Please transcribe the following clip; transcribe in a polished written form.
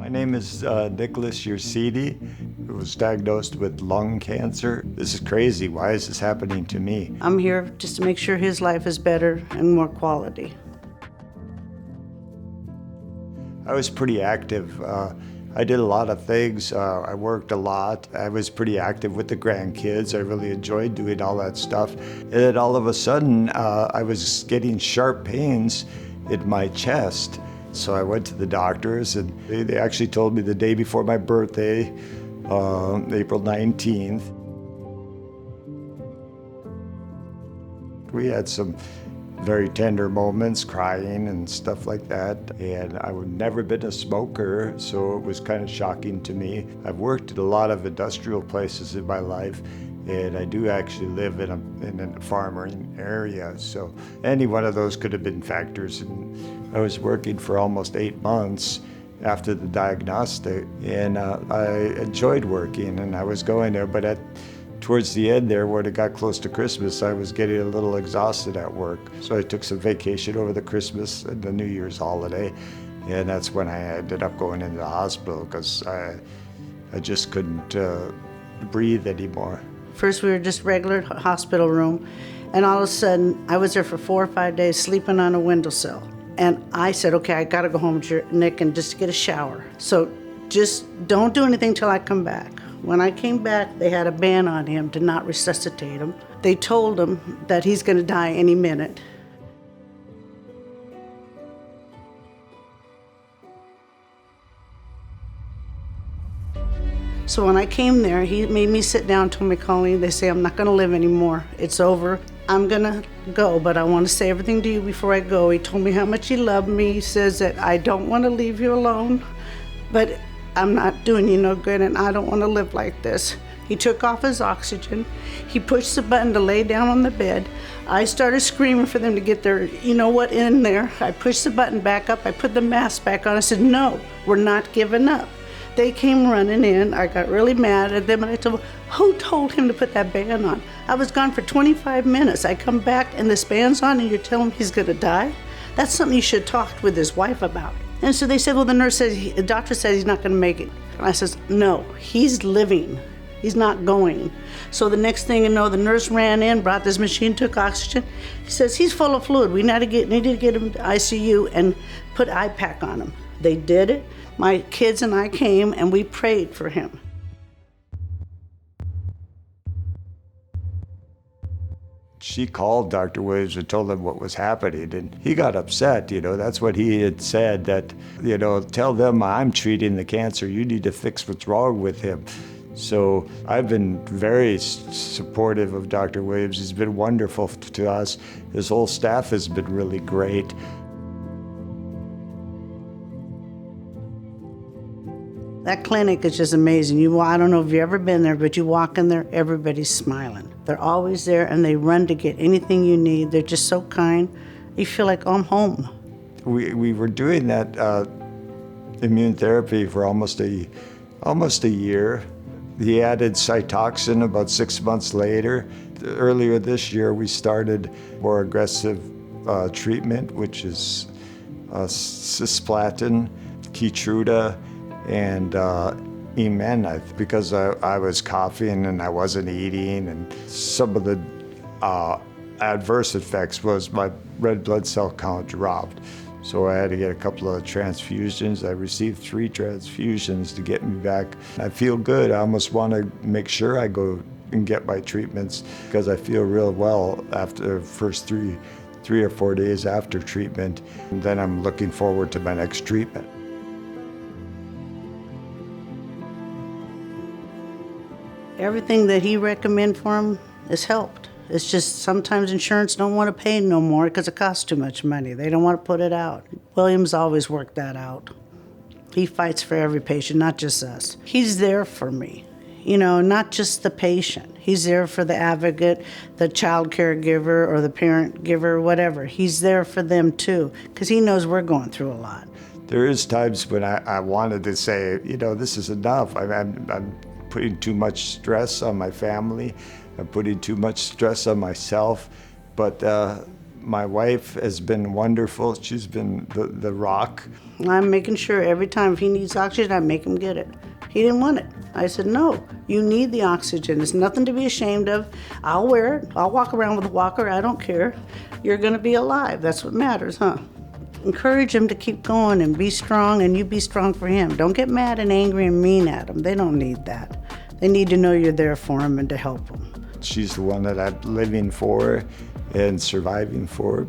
My name is Nicholas Yersidi, who was diagnosed with lung cancer. This is crazy. Why is this happening to me? I'm here just to make sure his life is better and more quality. I was pretty active. I did a lot of things. I worked a lot. I was pretty active with the grandkids. I really enjoyed doing all that stuff. And then all of a sudden, I was getting sharp pains in my chest. So I went to the doctors, and they actually told me the day before my birthday, April 19th. We had some very tender moments, crying and stuff like that. And I've never been a smoker, so it was kind of shocking to me. I've worked at a lot of industrial places in my life, and I do actually live in a farming area. So any one of those could have been factors. And I was working for almost 8 months after the diagnostic, and I enjoyed working, and I was going there, but towards the end there, when it got close to Christmas, I was getting a little exhausted at work. So I took some vacation over the Christmas and the New Year's holiday, and that's when I ended up going into the hospital because I just couldn't breathe anymore. First, we were just regular hospital room, and all of a sudden, I was there for 4 or 5 days sleeping on a windowsill. And I said, okay, I gotta go home, Nick, and just get a shower. So just don't do anything till I come back. When I came back, they had a ban on him to not resuscitate him. They told him that he's gonna die any minute. So when I came there, he made me sit down, told me, Colleen, they say I'm not gonna live anymore. It's over. I'm gonna go, but I wanna say everything to you before I go. He told me how much he loved me. He says that I don't wanna leave you alone, but I'm not doing you no good and I don't wanna live like this. He took off his oxygen. He pushed the button to lay down on the bed. I started screaming for them to get their, in there. I pushed the button back up. I put the mask back on. I said, no, we're not giving up. They came running in. I got really mad at them, and I told them, who told him to put that band on? I was gone for 25 minutes. I come back, and this band's on, and you're telling him he's gonna die? That's something you should talk with his wife about. And so they said, well, the doctor says he's not gonna make it. And I says, no, he's living. He's not going. So the next thing you know, the nurse ran in, brought this machine, took oxygen. He says, he's full of fluid. We need to get him to ICU and put IPAC on him. They did it. My kids and I came and we prayed for him. She called Dr. Williams and told him what was happening, and he got upset. That's what he had said, that, tell them I'm treating the cancer. You need to fix what's wrong with him. So I've been very supportive of Dr. Williams. He's been wonderful to us. His whole staff has been really great. That clinic is just amazing. I don't know if you've ever been there, but you walk in there, everybody's smiling. They're always there, and they run to get anything you need. They're just so kind. You feel like, oh, I'm home. We were doing that immune therapy for almost a year. He added Cytoxin about 6 months later. Earlier this year, we started more aggressive treatment, which is cisplatin, Keytruda, and Emen, because I was coughing and I wasn't eating, and some of the adverse effects was my red blood cell count dropped. So I had to get a couple of transfusions. I received 3 transfusions to get me back. I feel good. I almost want to make sure I go and get my treatments because I feel real well after the first three or 4 days after treatment. And then I'm looking forward to my next treatment. Everything that he recommended for him has helped. It's just sometimes insurance don't want to pay no more because it costs too much money. They don't want to put it out. Williams always worked that out. He fights for every patient, not just us. He's there for me, not just the patient. He's there for the advocate, the child caregiver, or the parent giver, whatever. He's there for them too, because he knows we're going through a lot. There is times when I wanted to say, this is enough. I'm putting too much stress on my family. I'm putting too much stress on myself. But My wife has been wonderful. She's been the rock. I'm making sure every time if he needs oxygen, I make him get it. He didn't want it. I said, no, you need the oxygen. It's nothing to be ashamed of. I'll wear it. I'll walk around with a walker. I don't care. You're going to be alive. That's what matters, huh? Encourage him to keep going and be strong, and you be strong for him. Don't get mad and angry and mean at him. They don't need that. They need to know you're there for him and to help him. She's the one that I'm living for and surviving for.